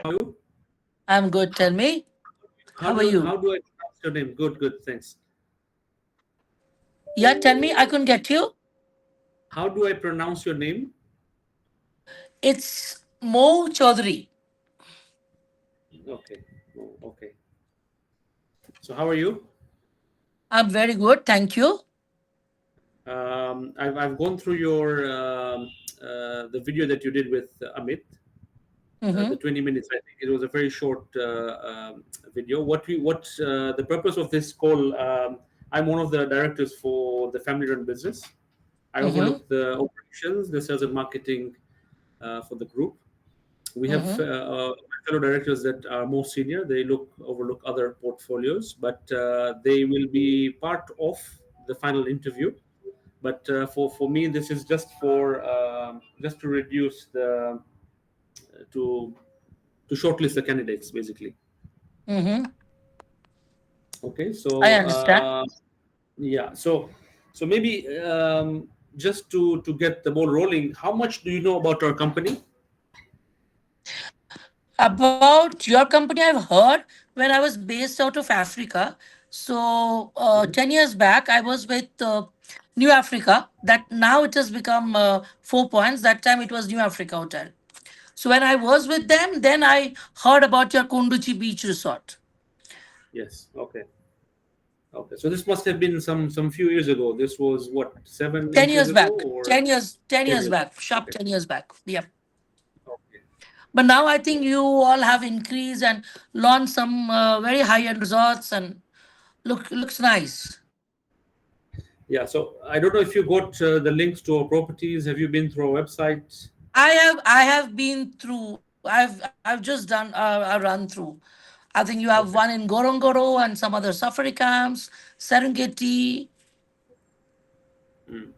How are you? I'm good. Tell me, How how are do you? how do I pronounce your name? Good, good, thanks. Yeah, tell me. I couldn't get you. How do I pronounce your name? It's Mo Chaudhary. Okay. Oh, okay. So how are you? I'm very good. Thank you. I've gone through your the video that you did with Amit, the Mm-hmm. 20 minutes. I think it was a very short video. What the purpose of this call? I'm one of the directors for the family-run business. I Mm-hmm. overlook the operations, the sales and marketing for the group. We have Mm-hmm. fellow directors that are more senior. They overlook other portfolios, but they will be part of the final interview. But for me, this is just to reduce the to to shortlist the candidates, basically. Mm-hmm. Okay, I so understand. yeah, so maybe just to get the ball rolling, how much do you know about our company? About your company, I've heard when I was based out of Africa. So, Mhm. 10 years back, I was with New Africa. That now it has become 4 points. That time it was New Africa Hotel. So, when I was with them, then I heard about your Kunduchi Beach Resort. Yes. Okay. Okay, so this must have been some few years ago. This was what, seven, 10 8 years years ago, back. or 10 years, 10 10 years years? back. Sharp Okay, 10 years back. Yeah. okay, But now I think okay. you all have increased and launched some very high-end resorts and looks nice. Yeah. So I don't know if you got the links to our properties. Have you been through our website? I have been through. I've just done a run through. I think you have one Okay. in Gorongoro and some other safari camps, Serengeti. Mm.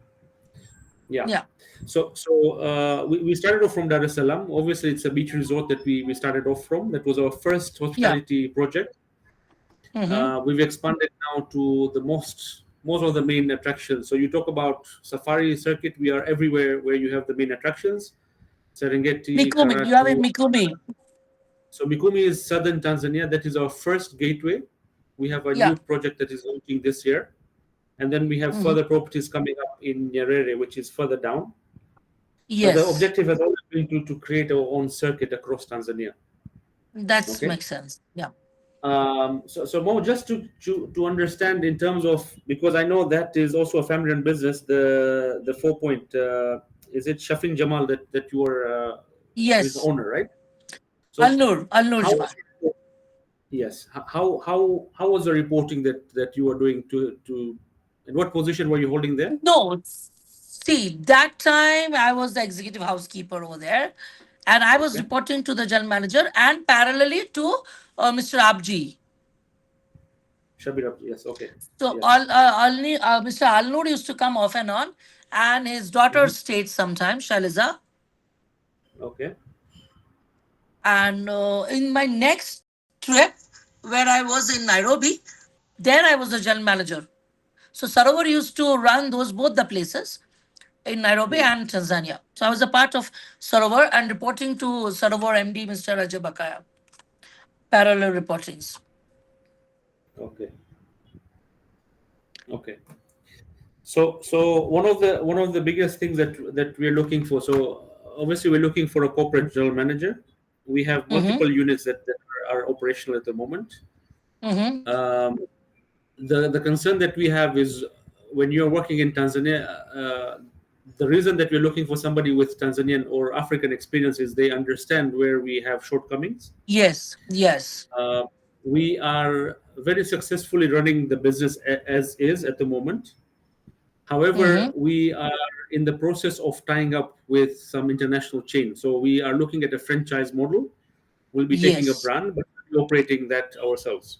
Yeah. Yeah. So we started off from Dar es Salaam. Obviously, it's a beach resort that we started off from. That was our first Yeah. hospitality project. Mm-hmm. We've expanded now to the most of the main attractions. So you talk about safari circuit. We are everywhere where you have the main attractions. Serengeti, Mikumi. You have in Karatu. Mikumi. So Mikumi is southern Tanzania. That is our first gateway. We have a Yeah. new project that is launching this year. And then we have Mm-hmm. further properties coming up in Nyerere, which is further down. But the Yes. objective has always been to create our own circuit across Tanzania. That Okay. makes sense. Yeah. So Mo, just to understand in terms of, because I know that is also a family-run business. The 4 point is it Shafin Jamal that you are his Yes. owner, right? Al So Nur. Al Nur how Jamal. was yes how was the reporting that you were doing to and what position were you holding there? No, see, that time I was the executive housekeeper over there, and I was Okay, reporting to the general manager and parallelly to Mr. Abji. Shabir Abdi, yes, okay, So yes. Mr. Alnoor used to come off and on, and his daughter Hmm. stayed sometimes, Shaliza. Okay. And in my next trip, where I was in Nairobi, there I was the general manager. So Sarovar used to run those both the places in Nairobi Hmm. and Tanzania. So I was a part of Sarovar and reporting to Sarovar MD, Mr. Rajab Bakaya. Parallel reportings. Okay. Okay. So one of the biggest things that we're looking for. So obviously we're looking for a corporate general manager. We have Mm-hmm. multiple units that are operational at the moment. Mm-hmm. Um, the concern that we have is when you're working in Tanzania, the reason that we're looking for somebody with Tanzanian or African experience is they understand where we have shortcomings. Yes. Yes. Uh, we are very successfully running the business as is at the moment. However, Mm-hmm. we are in the process of tying up with some international chains. So we are looking at a franchise model. We'll be taking a Yes. brand, but operating that ourselves.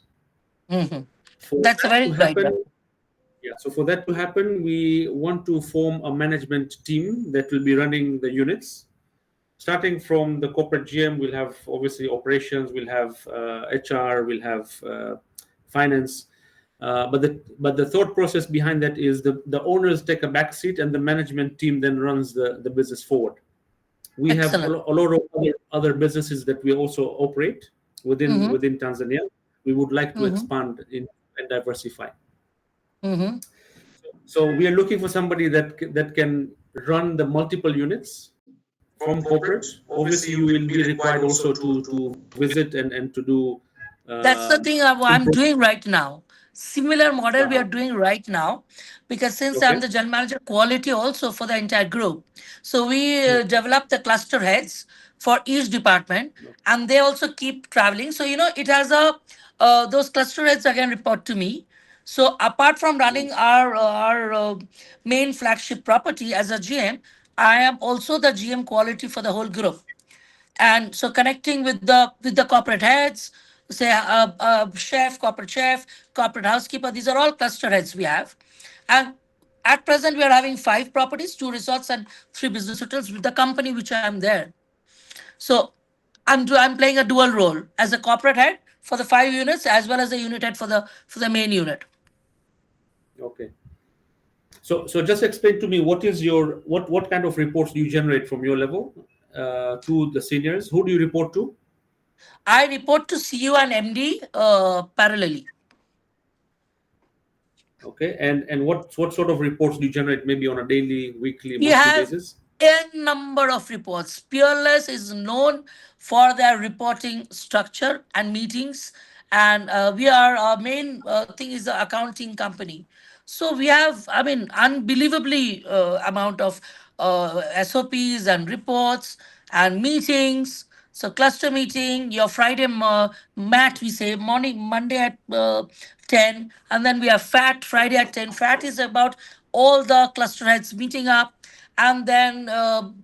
Mm-hmm. For That's a that very to good idea. happen, yeah. So for that to happen, we want to form a management team that will be running the units. Starting from the corporate GM, we'll have obviously operations, we'll have HR, we'll have finance. But the thought process behind that is the owners take a back seat and the management team then runs the business forward. We have a Excellent. lot of other other businesses that we also operate Mm-hmm. within Tanzania. We would like to Mm-hmm. expand in and diversify. Mm-hmm. So we are looking for somebody that can run the multiple units from corporate. Obviously, you will be required also to visit and to do That's the thing I'm improve. doing right now. Similar model we are Uh-huh. doing right now, because since I'm Okay. the general manager quality also for the entire group, so we Hmm. develop the cluster heads for each department, and they also keep traveling. So it has a those cluster heads again report to me. So apart from running our main flagship property as a GM, I am also the GM quality for the whole group. And so connecting with the corporate heads, say chef, corporate housekeeper, these are all cluster heads we have. And at present we are having 5 properties, 2 resorts and 3 business hotels with the company which I am there. So I'm playing a dual role as a corporate head for the 5 units as well as a unit head for the main unit. Okay. So just explain to me what is your what kind of reports do you generate from your level to the seniors? Who do you report to? I report to CEO and MD parallelly. Okay, and what sort of reports do you generate? Maybe on a daily, weekly, We monthly have basis. n number of reports. Peerless is known for their reporting structure and meetings, and we are our main thing is the accounting company. So we have, I mean, unbelievably amount of SOPs and reports and meetings. So cluster meeting, your Friday mat, we say morning, Monday at 10, and then we have FAT Friday at 10. FAT is about all the cluster heads meeting up, and then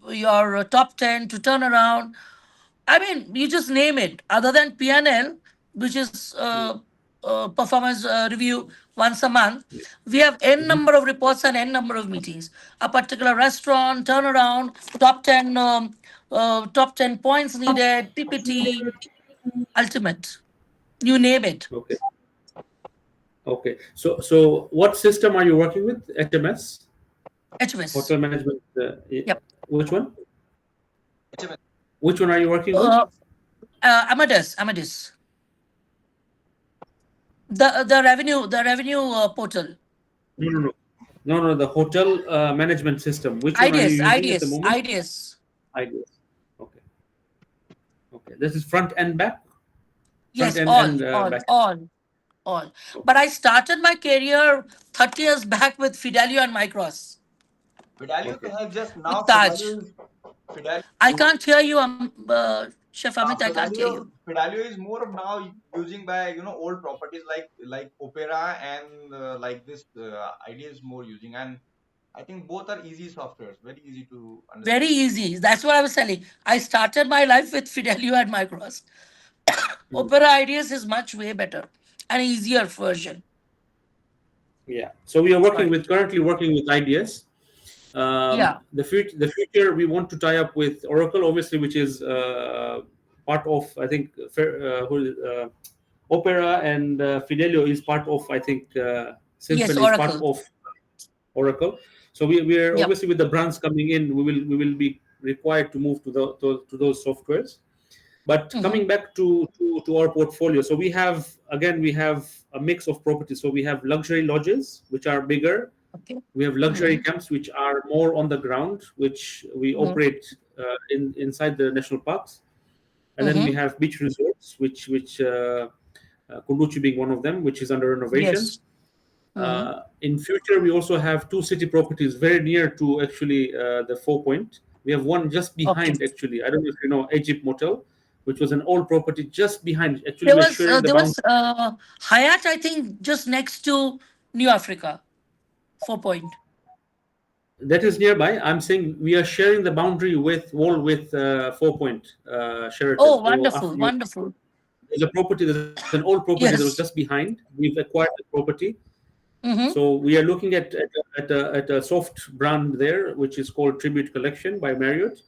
your top 10 to turn around. I mean, you just name it. Other than PNL, which is performance review once a month, we have n Mhm. number of reports and n number of meetings. A particular restaurant turnaround, top 10 points needed, PPT, ultimate. You name it. Okay. Okay. So what system are you working with? HMS, HMS. hotel management. Yep. Which one? Which one are you working with? Uh, Amadeus. The revenue portal. No, no, no, no, no. The hotel management system. Which one are you Ideas, using at the ideas, moment? ideas. Ideas. Okay. Okay. This is front and back. Front Yes, end all, and all, back. all, all. But Okay. I started my career 30 years back with Fidelio and Micros, Okay. with Taj. I can't hear you, Chef Amit. I can't hear you. Very easy. That's what I was telling. I started my life with Fidelio and Micros. Hmm. Opera Ideas is much way better and easier version. Yeah. So we are working Sorry. with currently working with ideas. Yeah. The future we want to tie up with Oracle, obviously, which is part of I think Opera, and Fidelio is part of I think Yes, Symphony is part Oracle. of Oracle. So we are Yep. obviously with the brands coming in, we will be required to move to those softwares. But Mm-hmm. coming back to our portfolio, so we have a mix of properties. So we have luxury lodges, which are bigger. Okay. We have luxury Mm-hmm. camps, which are more on the ground, which we Mm-hmm. operate inside the national parks. And then we Mm-hmm. have beach resorts, which Kunduchi being one of them, which is under renovation. Yes. Mm-hmm. In future, we also have two city properties very near to actually the Four Point. We have one just Okay. behind, actually. I don't know if you know Egypt Motel, which was an old property just behind. Actually, There we're was sharing the there boundary. was Hyatt, I think, just next to New Africa, 4 Point. That is nearby. I'm saying we are sharing the boundary with wall with Four Point Sheraton. Oh, So wonderful, after you, wonderful. there's an old property that was just Yes. behind. We've acquired the property. Mm-hmm. So we are looking at a soft brand there, which is called Tribute Collection by Marriott.